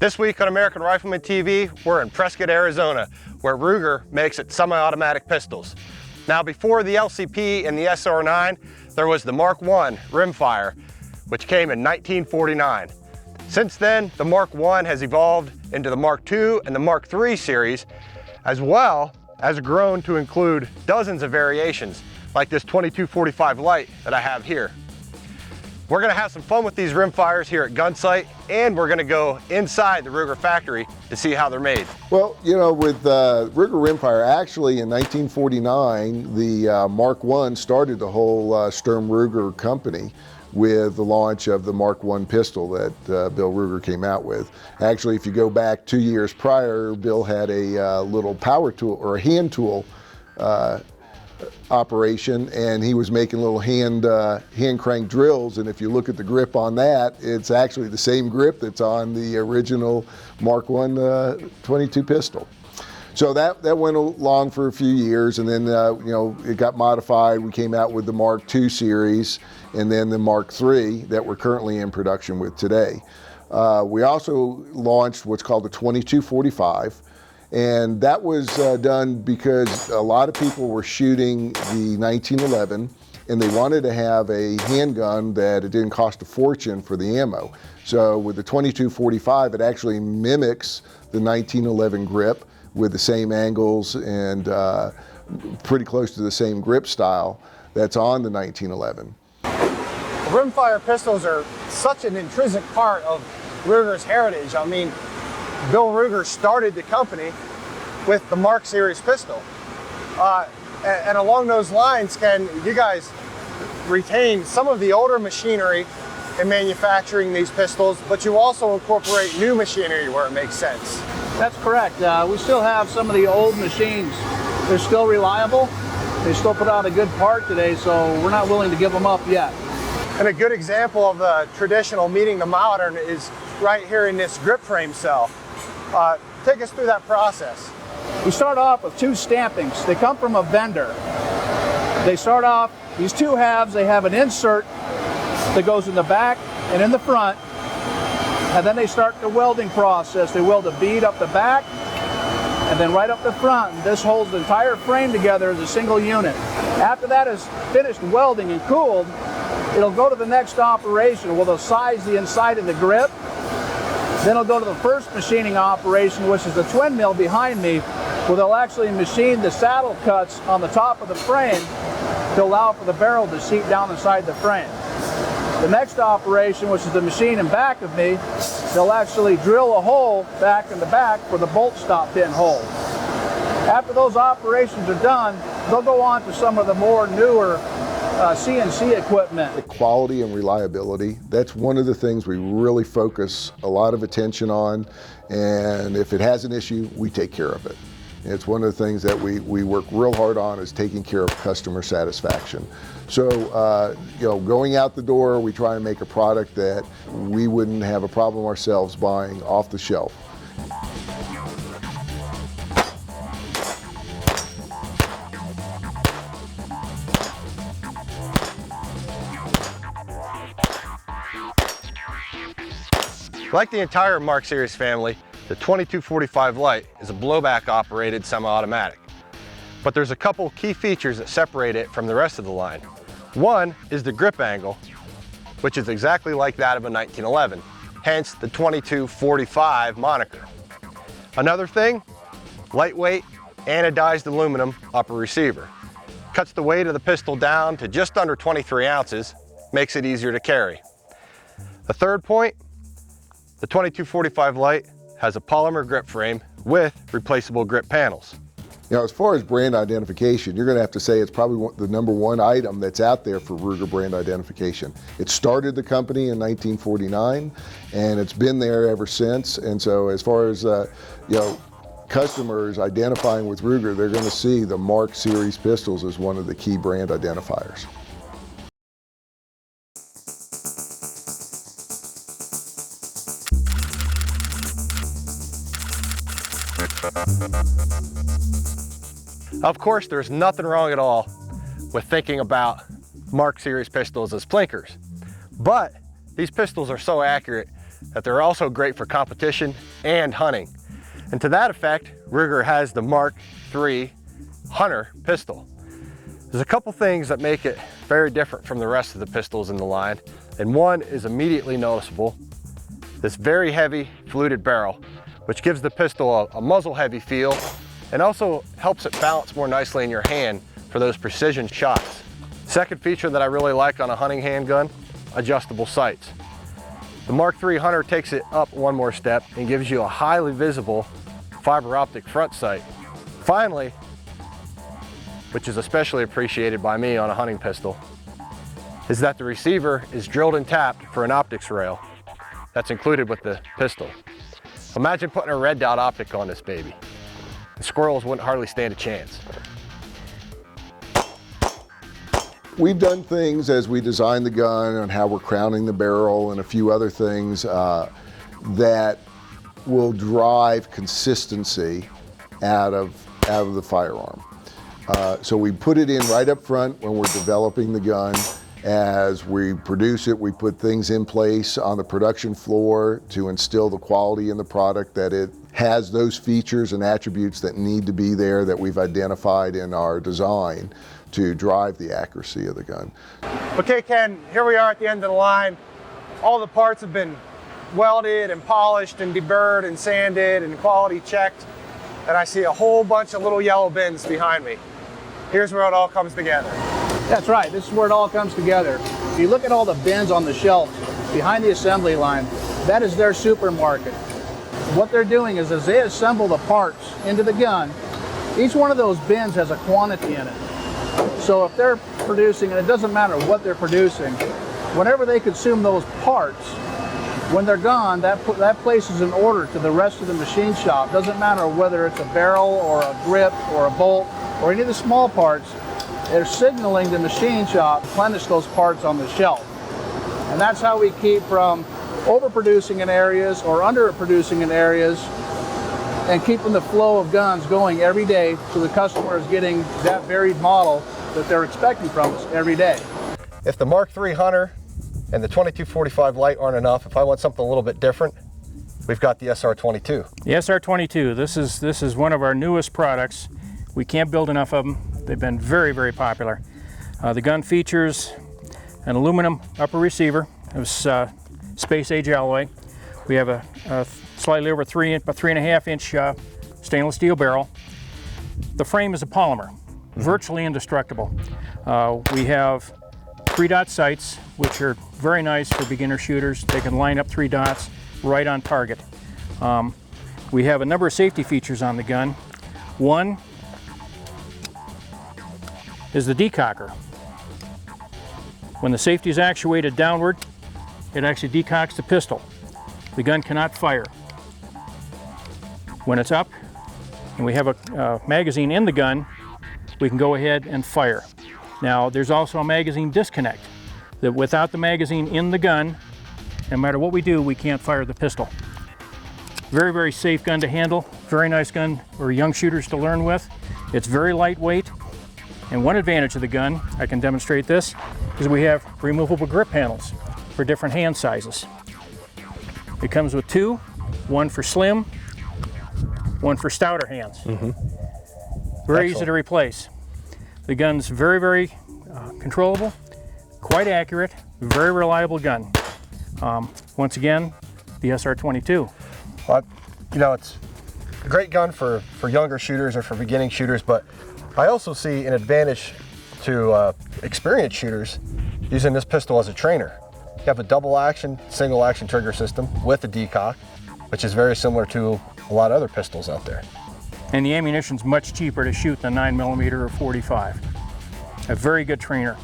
This week on American Rifleman TV, we're in Prescott, Arizona, where Ruger makes its semi-automatic pistols. Now, before the LCP and the SR9, there was the Mark I rimfire, which came in 1949. Since then, the Mark I has evolved into the Mark II and the Mark III series, as well as grown to include dozens of variations, like this 2245 Light that I have here. We're gonna have some fun with these rimfires here at Gunsight, and we're gonna go inside the Ruger factory to see how they're made. Well, you know, with Ruger rimfire, actually in 1949, the Mark I started the whole Sturm Ruger company with the launch of the Mark I pistol that Bill Ruger came out with. Actually, if you go back 2 years prior, Bill had a little power tool or a hand tool operation, and he was making little hand crank drills, and if you look at the grip on that, it's actually the same grip that's on the original Mark I 22 pistol. So that went along for a few years, and then you know, it got modified. We came out with the Mark II series, and then the Mark III that we're currently in production with today. We also launched what's called the 2245. And that was done because a lot of people were shooting the 1911 and they wanted to have a handgun that it didn't cost a fortune for the ammo. So with the 2245, it actually mimics the 1911 grip with the same angles and pretty close to the same grip style that's on the 1911. Rimfire pistols are such an intrinsic part of Ruger's heritage. I mean, Bill Ruger started the company with the Mark series pistol. And along those lines, can you guys retain some of the older machinery in manufacturing these pistols, but you also incorporate new machinery where it makes sense? That's correct. We still have some of the old machines. They're still reliable. They still put out a good part today, so we're not willing to give them up yet. And a good example of the traditional meeting the modern is right here in this grip frame cell. Take us through that process. We start off with two stampings. They come from a vendor. They start off, these two halves, they have an insert that goes in the back and in the front, and then they start the welding process. They weld a bead up the back and then right up the front. And this holds the entire frame together as a single unit. After that is finished welding and cooled, it'll go to the next operation where they'll size the inside of the grip. Then it'll go to the first machining operation, which is the twin mill behind me, where they'll actually machine the saddle cuts on the top of the frame to allow for the barrel to seat down inside the frame. The next operation, which is the machine in back of me, they'll actually drill a hole back in the back for the bolt stop pin hole. After those operations are done, they'll go on to some of the more newer CNC equipment. The quality and reliability, that's one of the things we really focus a lot of attention on, and if it has an issue, we take care of it. It's one of the things that we work real hard on, is taking care of customer satisfaction. So, you know, going out the door, we try and make a product that we wouldn't have a problem ourselves buying off the shelf. Like the entire Mark series family, the 2245 Light is a blowback operated semi-automatic. But there's a couple key features that separate it from the rest of the line. One is the grip angle, which is exactly like that of a 1911, hence the 2245 moniker. Another thing, lightweight anodized aluminum upper receiver. Cuts the weight of the pistol down to just under 23 ounces, makes it easier to carry. The third point, the 2245 Light has a polymer grip frame with replaceable grip panels. You know, as far as brand identification, you're going to have to say it's probably the #1 item that's out there for Ruger brand identification. It started the company in 1949, and it's been there ever since. And so, as far as you know, customers identifying with Ruger, they're going to see the Mark series pistols as one of the key brand identifiers. Of course, there's nothing wrong at all with thinking about Mark series pistols as plinkers, but these pistols are so accurate that they're also great for competition and hunting. And to that effect, Ruger has the Mark III Hunter pistol. There's a couple things that make it very different from the rest of the pistols in the line, and one is immediately noticeable: this very heavy fluted barrel, which gives the pistol a muzzle heavy feel and also helps it balance more nicely in your hand for those precision shots. Second feature that I really like on a hunting handgun: adjustable sights. The Mark III Hunter takes it up one more step and gives you a highly visible fiber optic front sight. Finally, which is especially appreciated by me on a hunting pistol, is that the receiver is drilled and tapped for an optics rail that's included with the pistol. Imagine putting a red dot optic on this baby. The squirrels wouldn't hardly stand a chance. We've done things as we designed the gun and how we're crowning the barrel and a few other things that will drive consistency out of the firearm. So we put it in right up front when we're developing the gun. As we produce it, we put things in place on the production floor to instill the quality in the product, that it has those features and attributes that need to be there that we've identified in our design to drive the accuracy of the gun. Okay, Ken, here we are at the end of the line. All the parts have been welded and polished and deburred and sanded and quality checked. And I see a whole bunch of little yellow bins behind me. Here's where it all comes together. That's right, this is where it all comes together. If you look at all the bins on the shelf behind the assembly line, that is their supermarket. What they're doing is, as they assemble the parts into the gun, each one of those bins has a quantity in it. So if they're producing, and it doesn't matter what they're producing, whenever they consume those parts, when they're gone, that places an order to the rest of the machine shop. Doesn't matter whether it's a barrel or a grip or a bolt or any of the small parts, they're signaling the machine shop to replenish those parts on the shelf. And that's how we keep from overproducing in areas or underproducing in areas, and keeping the flow of guns going every day so the customer is getting that varied model that they're expecting from us every day. If the Mark III Hunter and the 2245 Light aren't enough, if I want something a little bit different, we've got the SR22. The SR22, this is one of our newest products. We can't build enough of them. They've been very, very popular. The gun features an aluminum upper receiver. It was space age alloy. We have a slightly over 3.5 inch stainless steel barrel. The frame is a polymer, virtually indestructible. We have 3-dot sights, which are very nice for beginner shooters. They can line up 3 dots right on target. We have a number of safety features on the gun. One is the decocker. When the safety is actuated downward, it actually decocks the pistol. The gun cannot fire. When it's up and we have a magazine in the gun, we can go ahead and fire. Now, there's also a magazine disconnect, that without the magazine in the gun, no matter what we do, we can't fire the pistol. Very, very safe gun to handle. Very nice gun for young shooters to learn with. It's very lightweight. And one advantage of the gun, I can demonstrate this, is we have removable grip handles for different hand sizes. It comes with 2, one for slim, one for stouter hands. Very easy to replace. The gun's very, very controllable, quite accurate, very reliable gun. Once again, the SR22. Well, you know, it's a great gun for younger shooters or for beginning shooters, but I also see an advantage to experienced shooters using this pistol as a trainer. You have a double action, single action trigger system with a decock, which is very similar to a lot of other pistols out there. And the ammunition's much cheaper to shoot than 9mm or 45. A very good trainer.